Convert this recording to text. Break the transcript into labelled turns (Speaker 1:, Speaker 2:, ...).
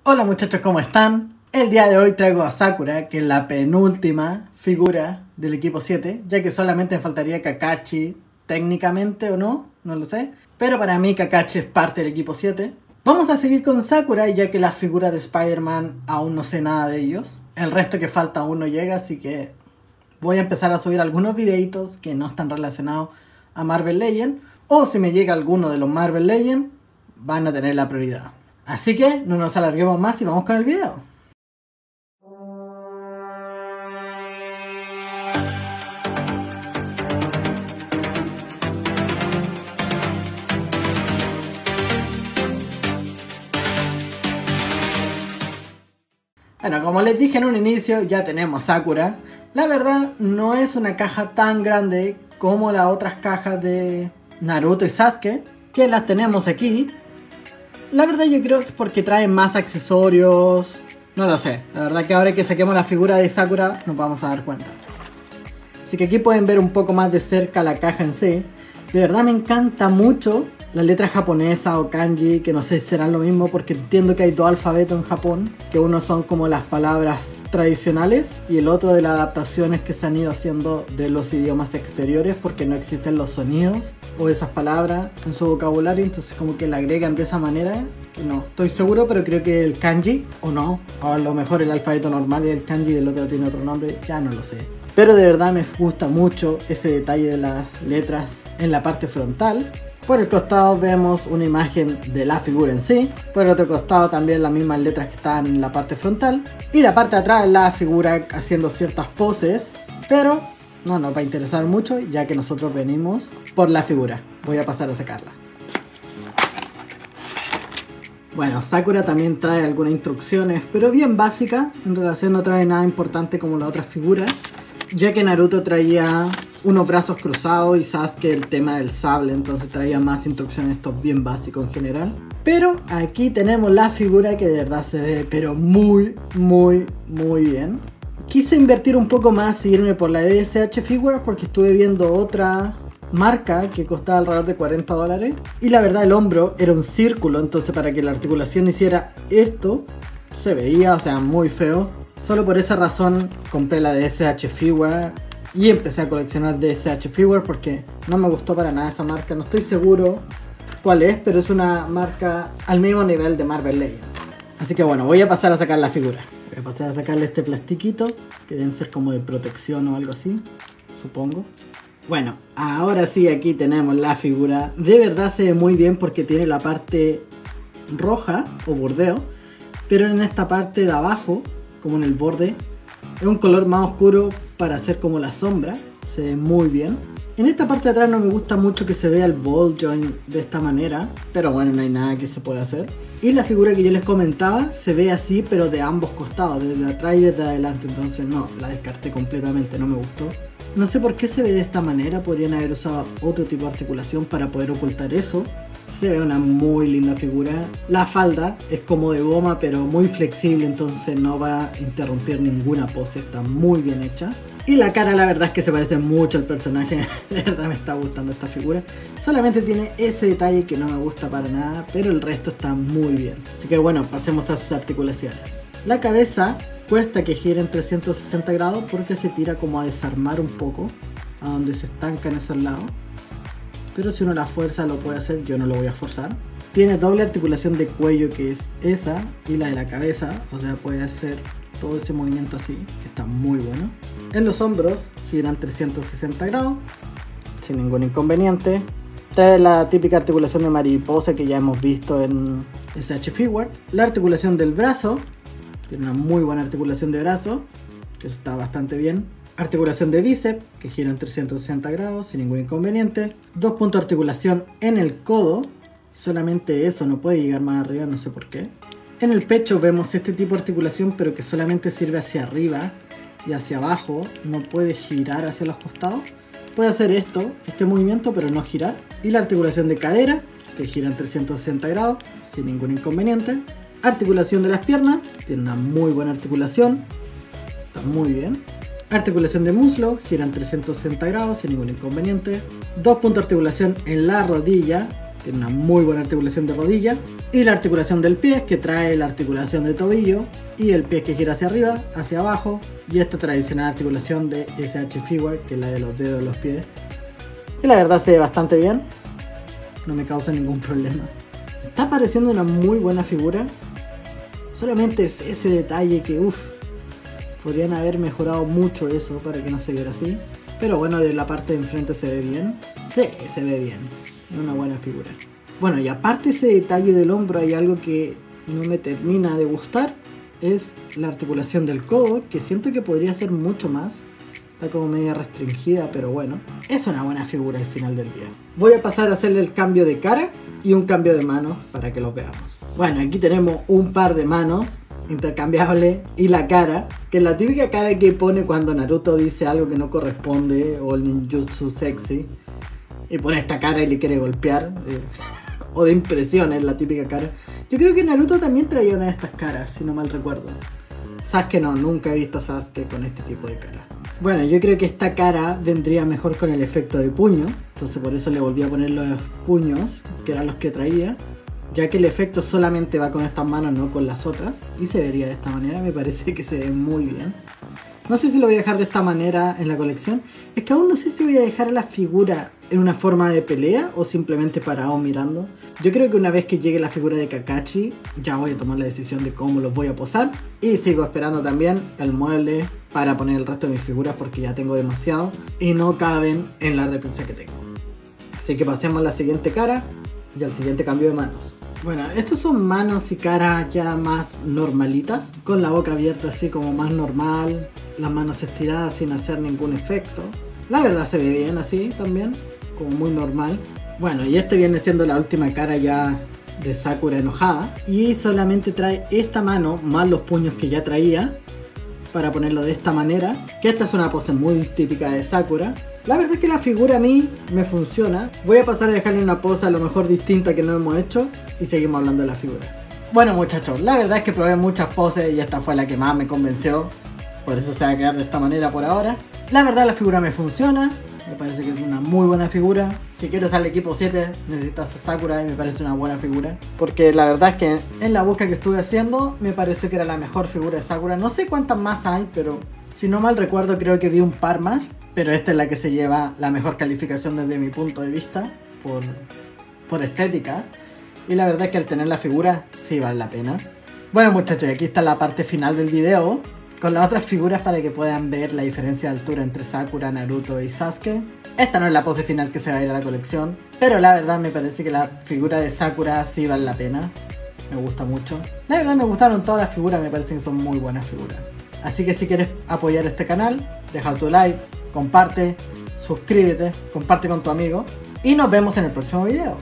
Speaker 1: Hola muchachos, ¿cómo están? El día de hoy traigo a Sakura, que es la penúltima figura del equipo 7, ya que solamente me faltaría Kakashi, técnicamente o no, no lo sé. Pero para mí Kakashi es parte del equipo 7. Vamos a seguir con Sakura, ya que las figuras de Spider-Man aún no sé nada de ellos. El resto que falta aún no llega, así que voy a empezar a subir algunos videitos que no están relacionados a Marvel Legends. O si me llega alguno de los Marvel Legends, van a tener la prioridad. Así que no nos alarguemos más y vamos con el video. Bueno, como les dije en un inicio, ya tenemos Sakura. La verdad, no es una caja tan grande como las otras cajas de Naruto y Sasuke, que las tenemos aquí. La verdad yo creo que es porque traen más accesorios. No lo sé, la verdad que ahora que saquemos la figura de Sakura nos vamos a dar cuenta. Así que aquí pueden ver un poco más de cerca la caja en sí. De verdad me encanta mucho la letra japonesa o kanji, que no sé si serán lo mismo porque entiendo que hay dos alfabetos en Japón, que uno son como las palabras tradicionales y el otro de las adaptaciones que se han ido haciendo de los idiomas exteriores porque no existen los sonidos o esas palabras en su vocabulario, entonces como que la agregan de esa manera, que no estoy seguro, pero creo que el kanji, o no, o a lo mejor el alfabeto normal y el kanji del otro tiene otro nombre, ya no lo sé. Pero de verdad me gusta mucho ese detalle de las letras en la parte frontal. Por el costado vemos una imagen de la figura en sí. Por el otro costado también las mismas letras que están en la parte frontal. Y la parte de atrás es la figura haciendo ciertas poses, pero no nos va a interesar mucho ya que nosotros venimos por la figura. Voy a pasar a sacarla. Bueno, Sakura también trae algunas instrucciones, pero bien básicas. En relación no trae nada importante como las otras figuras, ya que Naruto traía unos brazos cruzados y Sasuke el tema del sable, entonces traía más instrucciones, estos bien básicos en general. Pero aquí tenemos la figura que de verdad se ve pero muy bien. Quise invertir un poco más y irme por la DSH Figure porque estuve viendo otra marca que costaba alrededor de $40 y la verdad el hombro era un círculo, entonces para que la articulación hiciera esto se veía, o sea, muy feo. Solo por esa razón compré la DSH Figure y empecé a coleccionar DSH Figure porque no me gustó para nada esa marca. No estoy seguro cuál es, pero es una marca al mismo nivel de Marvel Legends. Así que bueno, voy a pasar a sacar la figura. Voy a pasar a sacarle este plastiquito, que deben ser como de protección o algo así, supongo. Bueno, ahora sí, aquí tenemos la figura. De verdad se ve muy bien porque tiene la parte roja o bordeo, pero en esta parte de abajo, como en el borde, es un color más oscuro para hacer como la sombra. Se ve muy bien. En esta parte de atrás no me gusta mucho que se vea el ball joint de esta manera, pero bueno, no hay nada que se pueda hacer. Y la figura que yo les comentaba se ve así, pero de ambos costados, desde atrás y desde adelante. Entonces no, la descarté completamente, no me gustó. No sé por qué se ve de esta manera, podrían haber usado otro tipo de articulación para poder ocultar eso. Se ve una muy linda figura. La falda es como de goma pero muy flexible, entonces no va a interrumpir ninguna pose, está muy bien hecha. Y la cara la verdad es que se parece mucho al personaje, de verdad me está gustando esta figura. Solamente tiene ese detalle que no me gusta para nada, pero el resto está muy bien. Así que bueno, pasemos a sus articulaciones. La cabeza cuesta que gire en 360 grados porque se tira como a desarmar un poco, a donde se estancan esos lados. Pero si uno la fuerza lo puede hacer, yo no lo voy a forzar. Tiene doble articulación de cuello que es esa y la de la cabeza, o sea puede hacer todo ese movimiento así, que está muy bueno. En los hombros giran 360 grados, sin ningún inconveniente. Trae la típica articulación de mariposa que ya hemos visto en SH Figure. La articulación del brazo, tiene una muy buena articulación de brazo, que eso está bastante bien. Articulación de bíceps, que gira en 360 grados, sin ningún inconveniente. 2 puntos de articulación en el codo, solamente eso, no puede llegar más arriba, no sé por qué. En el pecho vemos este tipo de articulación, pero que solamente sirve hacia arriba y hacia abajo, no puede girar hacia los costados. Puede hacer este movimiento, pero no girar. Y la articulación de cadera, que gira en 360 grados, sin ningún inconveniente. Articulación de las piernas, tiene una muy buena articulación, está muy bien. Articulación de muslo, gira en 360 grados sin ningún inconveniente. 2 puntos de articulación en la rodilla, tiene una muy buena articulación de rodilla. Y la articulación del pie, que trae la articulación de tobillo y el pie que gira hacia arriba, hacia abajo. Y esta tradicional articulación de SH Figure, que es la de los dedos de los pies. Que la verdad se ve bastante bien, no me causa ningún problema. Está pareciendo una muy buena figura. Solamente es ese detalle que podrían haber mejorado mucho eso para que no se viera así. Pero bueno, de la parte de enfrente se ve bien. Sí, se ve bien. Es una buena figura. Bueno, y aparte ese detalle del hombro, hay algo que no me termina de gustar. Es la articulación del codo, que siento que podría ser mucho más. Está como media restringida, pero bueno. Es una buena figura al final del día. Voy a pasar a hacerle el cambio de cara y un cambio de manos para que los veamos. Bueno, aquí tenemos un par de manos intercambiable y la cara, que es la típica cara que pone cuando Naruto dice algo que no corresponde o el ninjutsu sexy y pone esta cara y le quiere golpear o de impresión, es la típica cara. Yo creo que Naruto también traía una de estas caras, si no mal recuerdo. Sasuke no, nunca he visto a Sasuke con este tipo de cara. Bueno, yo creo que esta cara vendría mejor con el efecto de puño, entonces por eso le volví a poner los puños, que eran los que traía, ya que el efecto solamente va con estas manos, no con las otras, y se vería de esta manera. Me parece que se ve muy bien. No sé si lo voy a dejar de esta manera en la colección. Es que aún no sé si voy a dejar a la figura en una forma de pelea o simplemente parado mirando. Yo creo que una vez que llegue la figura de Kakashi, ya voy a tomar la decisión de cómo los voy a posar. Y sigo esperando también el mueble para poner el resto de mis figuras, porque ya tengo demasiado y no caben en la repisa que tengo. Así que pasemos a la siguiente cara y al siguiente cambio de manos. Bueno, estos son manos y caras ya más normalitas, con la boca abierta así como más normal, las manos estiradas sin hacer ningún efecto. La verdad se ve bien así también, como muy normal. Bueno, y este viene siendo la última cara ya de Sakura enojada, y solamente trae esta mano más los puños que ya traía para ponerlo de esta manera, que esta es una pose muy típica de Sakura. La verdad es que la figura a mí me funciona. Voy a pasar a dejarle una pose a lo mejor distinta que no hemos hecho y seguimos hablando de la figura. Bueno muchachos, la verdad es que probé muchas poses y esta fue la que más me convenció. Por eso se va a quedar de esta manera por ahora. La verdad la figura me funciona. Me parece que es una muy buena figura. Si quieres al equipo 7 necesitas a Sakura y me parece una buena figura. Porque la verdad es que en la búsqueda que estuve haciendo me pareció que era la mejor figura de Sakura. No sé cuántas más hay, pero si no mal recuerdo creo que vi un par más. Pero esta es la que se lleva la mejor calificación desde mi punto de vista por estética. Y la verdad es que al tener la figura sí vale la pena. Bueno muchachos, aquí está la parte final del video con las otras figuras para que puedan ver la diferencia de altura entre Sakura, Naruto y Sasuke. Esta no es la pose final que se va a ir a la colección, pero la verdad me parece que la figura de Sakura sí vale la pena. Me gusta mucho. La verdad me gustaron todas las figuras, me parecen que son muy buenas figuras. Así que si quieres apoyar este canal, deja tu like, comparte, suscríbete, comparte con tu amigo y nos vemos en el próximo video.